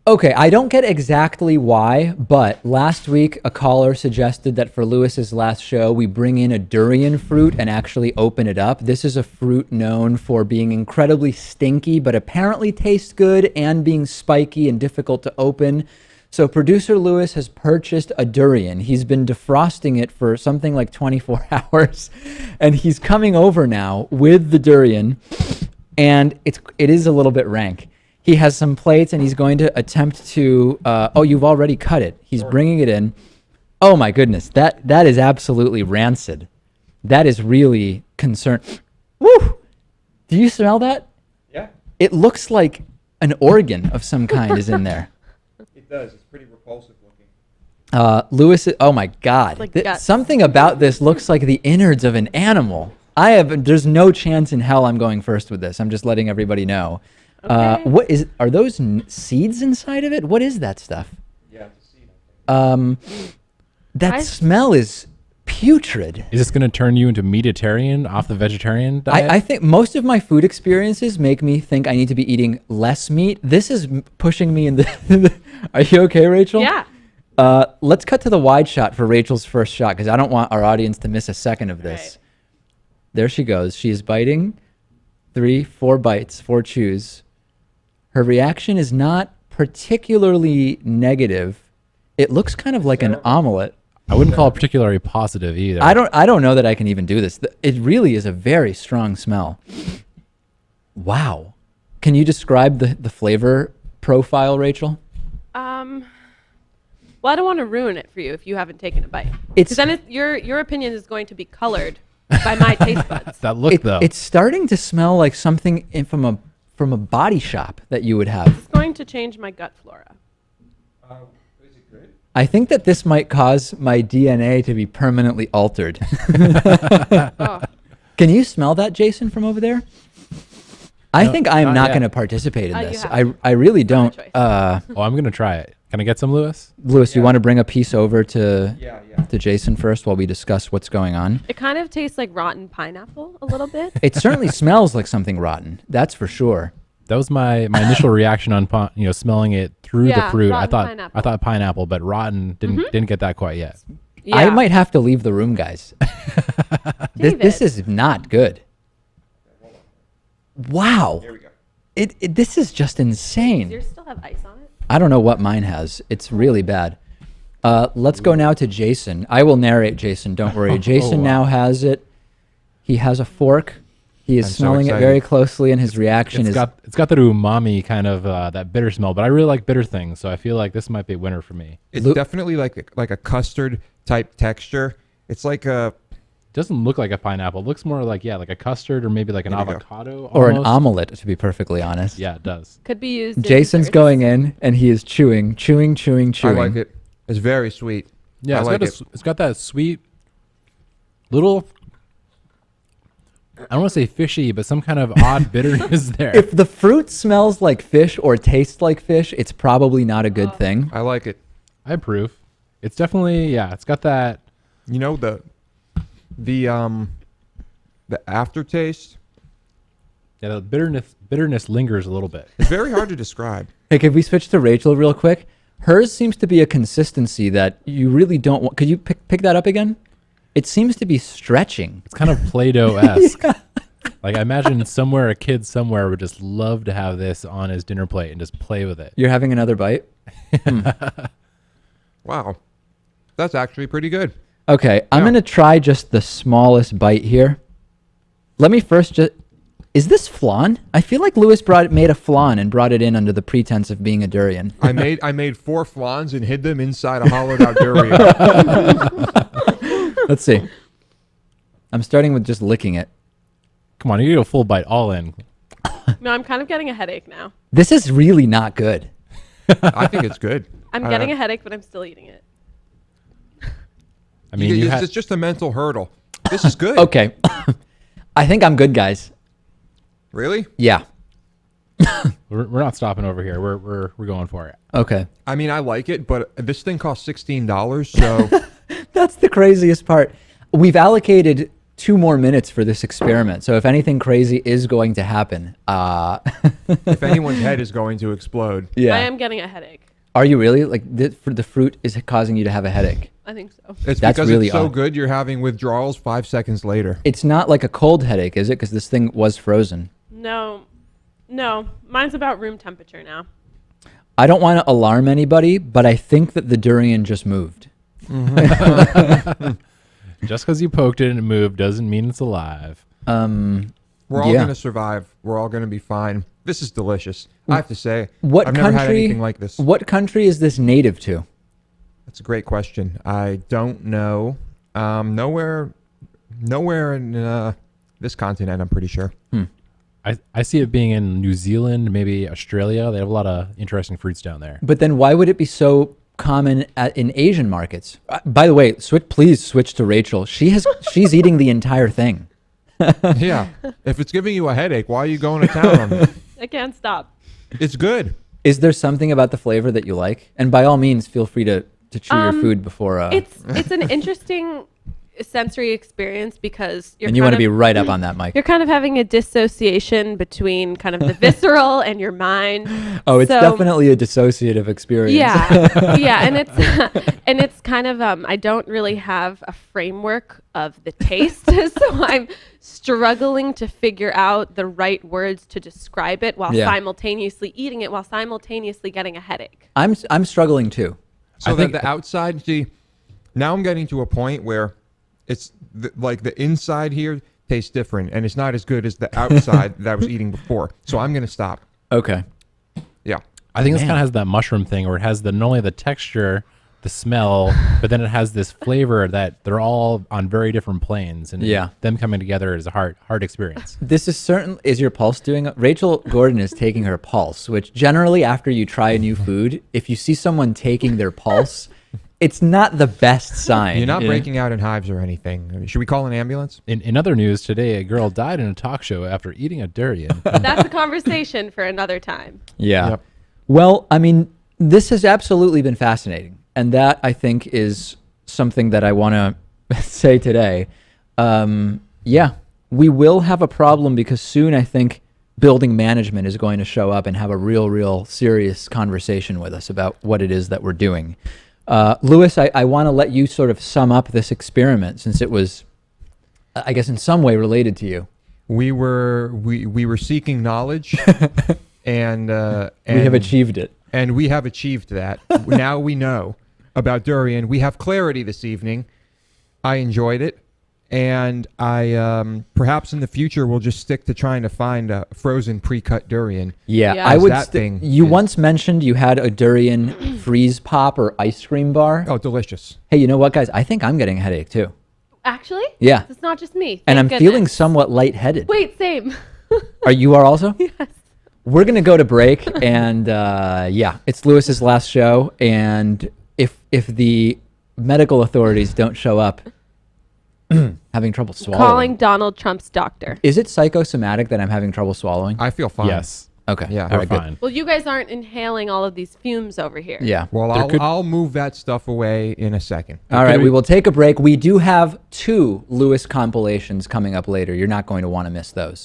Okay, I don't get exactly why, but last week a caller suggested that for Lewis's last show, we bring in a durian fruit and actually open it up. This is a fruit known for being incredibly stinky, but apparently tastes good and being spiky and difficult to open. So producer Lewis has purchased a durian. He's been defrosting it for something like 24 hours, and he's coming over now with the durian, and it is a little bit rank. He has some plates, and he's going to attempt to. Oh, you've already cut it. He's bringing it in. Oh my goodness, that is absolutely rancid. That is really concern. Woo! Do you smell that? Yeah, It looks like an organ of some kind is in there. it does. It's pretty repulsive looking. Lewis, oh my God. Like guts. Something about this looks like the innards of an animal. There's no chance in hell I'm going first with this. I'm just letting everybody know. Okay. Are those seeds inside of it? What is that stuff? Yeah, it's a seed. I think. That smell is putrid. Is this going to turn you into meatitarian off the vegetarian diet? I think most of my food experiences make me think I need to be eating less meat. This is pushing me in the... Are you okay, Rachel? Yeah. Let's cut to the wide shot for Rachel's first shot because I don't want our audience to miss a second of this. Right. There she goes. She is biting. 3, 4 bites, 4 chews. Her reaction is not particularly negative. It looks kind of like an omelet. I wouldn't call it particularly positive either. I don't know that I can even do this. It really is a very strong smell. Wow. Can you describe the flavor profile, Rachel? Well, I don't want to ruin it for you if you haven't taken a bite. It's- Because then your opinion is going to be colored by my taste buds. That look, though. It's starting to smell like something from a body shop that you would have. It's going to change my gut flora. Is it good? I think that this might cause my DNA to be permanently altered. Oh, Can you smell that, Jason, from over there? I No, think I am not not yet. going to participate in You this. have I really don't. choice. Oh, I'm going to try it. Can I get some, Lewis? Lewis, you Yeah. want to bring a piece over to Yeah. Jason first while we discuss what's going on? it kind of tastes like rotten pineapple a little bit. It certainly smells like something rotten. That's for sure. That was my initial reaction on smelling it through the Yeah, fruit. I rotten thought pineapple. pineapple, but rotten didn't get that quite yet. Yeah. I might have to leave the room, guys. This David. is not good. Wow. Here we go. This is just Does insane. yours still have ice on it? I don't know what mine has. It's really bad. Let's go now to Jason. I will narrate, Jason. Don't worry. Jason wow. now has it. He has a fork. He is I'm so smelling it excited. very closely, and his reaction It's is got that umami kind of that bitter smell, but I really like bitter things, so I feel like this might be a winner for me. It's Lu- definitely like a custard type texture. It's like a Doesn't look like a pineapple. It looks more like a custard or maybe like an There we go. avocado or an almost. omelet, to be perfectly honest. Yeah, it does. Could be used. in Jason's desserts. going in, and he is chewing. I like it. It's very sweet. Yeah, I it's like got it. it's got that sweet little. I don't want to say fishy, but some kind of odd bitterness there. If the fruit smells like fish or tastes like fish, it's probably not a good thing. I like it. I approve. It's definitely it's got that. You know the aftertaste. Yeah, the bitterness lingers a little bit. It's very hard to describe. Hey, could we switch to Rachel real quick? Hers seems to be a consistency that you really don't want. Could you pick that up again? It seems to be stretching. It's kind of Play-Doh-esque. Like I imagine somewhere a kid somewhere would just love to have this on his dinner plate and just play with it. You're having another bite? Wow, that's actually pretty good. Okay, I'm Yeah. going to try just the smallest bite here. Let me first just... Is this flan? I feel like Lewis made a flan and brought it in under the pretense of being a durian. I made 4 flans and hid them inside a hollowed out durian. Let's see. I'm starting with just licking it. Come on, you get a full bite all in. No, I'm kind of getting a headache now. This is really not good. I think it's good. I'm getting a headache, but I'm still eating it. I mean, it's just a mental hurdle. This is good. Okay. I think I'm good, guys. Really? Yeah. we're not stopping over here. We're going for it. Okay. I mean, I like it, but this thing costs $16, so That's the craziest part. We've allocated 2 more minutes for this experiment. So if anything crazy is going to happen, If anyone's head is going to explode. yeah. I am getting a headache. Are you really? Like the fruit is causing you to have a headache? I think so. It's That's because really it's so odd. good you're having withdrawals 5 seconds later. It's not like a cold headache, is it? Because this thing was frozen. No, mine's about room temperature now. I don't want to alarm anybody, but I think that the durian just moved. Just because you poked it and it moved doesn't mean it's alive. We're all Yeah. going to survive. We're all going to be fine. This is delicious. I have to say, What I've country? never had anything like this. What country is this native to? That's a great question. I don't know. Nowhere in this continent, I'm pretty sure. I see it being in New Zealand, maybe Australia. They have a lot of interesting fruits down there. But then why would it be so common in Asian markets? By the way, please switch to Rachel. She's eating the entire thing. Yeah. If it's giving you a headache, why are you going to town on it? I can't stop. It's good. Is there something about the flavor that you like? And by all means, feel free to chew your food before. It's an interesting sensory experience because and you want to be right up on that, Mike. You're kind of having a dissociation between kind of the visceral and your mind. Oh, it's So- definitely a dissociative experience. Yeah, yeah, and it's kind of I don't really have a framework of the taste, so I'm struggling to figure out the right words to describe it while Yeah. simultaneously eating it while simultaneously getting a headache. I'm struggling too. So I think- the outside, see, now I'm getting to a point where it's like the inside here tastes different, and it's not as good as the outside that I was eating before. So I'm going to stop. Okay. Yeah. I think this Man. kind of has that mushroom thing where it has not only the texture, the smell, but then it has this flavor that they're all on very different planes, and Yeah. them coming together is a hard experience. This is is your pulse doing? Rachel Gordon is taking her pulse, which generally after you try a new food, if you see someone taking their pulse, it's not the best sign. You're not you know? breaking out in hives or anything. I mean, should we call an ambulance? In other news today, a girl died in a talk show after eating a durian. That's a conversation for another time. Yeah. Yep. Well, I mean, this has absolutely been fascinating. And that, I think, is something that I want to say today. Yeah, we will have a problem because soon I think building management is going to show up and have a real serious conversation with us about what it is that we're doing. Louis, I want to let you sort of sum up this experiment since it was, I guess, in some way related to you. We were seeking knowledge, and We have achieved it. and we have achieved that. Now we know about durian. We have clarity this evening. I enjoyed it, and I perhaps in the future we'll just stick to trying to find a frozen pre-cut durian. Yeah, Yeah. I would. That thing You is- once mentioned you had a durian freeze pop or ice cream bar. Oh, delicious! Hey, you know what, guys? I think I'm getting a headache too. Actually? Yeah. It's not just me. And Thank I'm goodness. feeling somewhat lightheaded. Wait, same. You are also? Yes. We're gonna go to break, and yeah, it's Lewis's last show. And if the medical authorities don't show up, having trouble swallowing. Calling Donald Trump's doctor. Is it psychosomatic that I'm having trouble swallowing? I feel fine. Yes, Okay. Yeah. All they're right, good. fine. Well, you guys aren't inhaling all of these fumes over here. Yeah. Well, There could- I'll move that stuff away in a second. All right, could we be- will take a break. We do have 2 Lewis compilations coming up later. You're not going to want to miss those.